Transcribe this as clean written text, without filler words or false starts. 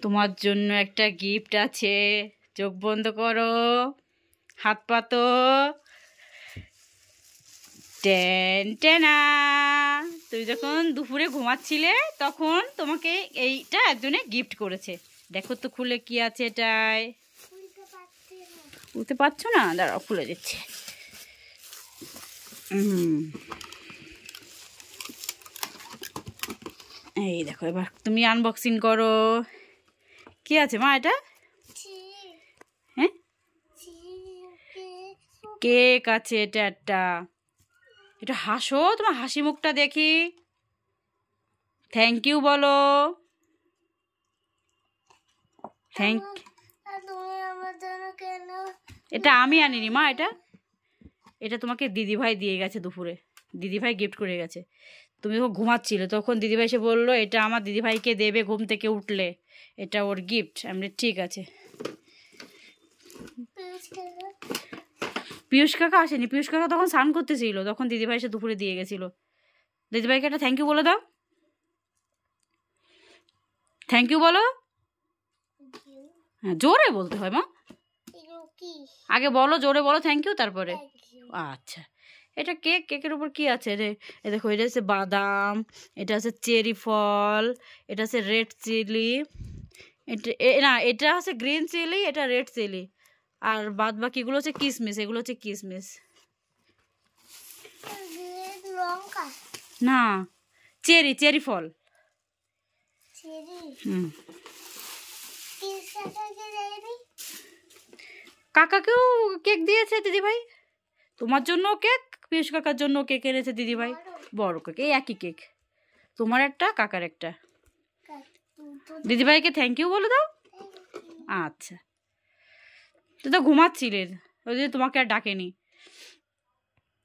তোমার জন্য একটা গিফট আছে। চোখ বন্ধ করো, হাত পাতো। টেন টেনা, তুমি যখন দুপুরে ঘুমাচ্ছিলে তখন তোমাকে এইটা একজনে গিফট করেছে। দেখো তো খুলে কি আছে এটায়। বুঝতে পারছো না? দাঁড়াও খুলে দিচ্ছি। এই দেখো, এবার তুমি আনবক্সিং করো। কি আছে মা এটা? হ্যাঁ, কেক আছে এটা একটা। এটা হাসো, তোমার হাসি মুখটা দেখি। থ্যাংক ইউ বলো। এটা আমি আনিনি মা, এটা তোমাকে দিদিভাই দিয়ে গেছে দুপুরে। দিদিভাই গিফট করে গেছে। তুমি যখন ঘুমাচ্ছিলে তখন দিদিভাই এসে বললো এটা আমার দিদিভাইকে দেবে ঘুম থেকে উঠলে, এটা ওর গিফট। আমি ঠিক আছে। পিয়ুষ কাকা আসেনি, পিয়ুষ কাকা তখন স্নান করতেছিল, তখন দিদিভাই এসে দুপুরে দিয়ে গেছিলো। দিদিভাইকে একটা থ্যাংক ইউ বলে দাও। থ্যাংক ইউ বলো। হ্যাঁ, জোরে বলতে হয় মা। আগে বলো, জোরে বলো থ্যাংক ইউ, তারপরে। আচ্ছা, এটা কেক। কেকের উপর কি আছে রে? এ দেখো, এটা আছে বাদাম, এটা আছে চেরি ফল, এটা আছে রেড চিলি, না এটা হচ্ছে গ্রিন চিলি, এটা রেড চিলি, আর বাদ বাকিগুলো হচ্ছে কিশমিশ। এগুলো হচ্ছে কিশমিশ। না, চেরি ফল। কাকাকেও কেক দিয়েছে দিদিভাই। তোমার জন্য কেক, পিয়ুষ কাকার জন্য কেক এনেছে দিদিভাই। বড় কেক, এই একই কেক। তোমার একটা, কাকার একটা। দিদিভাইকে থ্যাংক ইউ বলে দাও। আচ্ছা, তুই তো ঘুমাচ্ছিলেন, ওই জন্য তোমাকে আর ডাকেনি।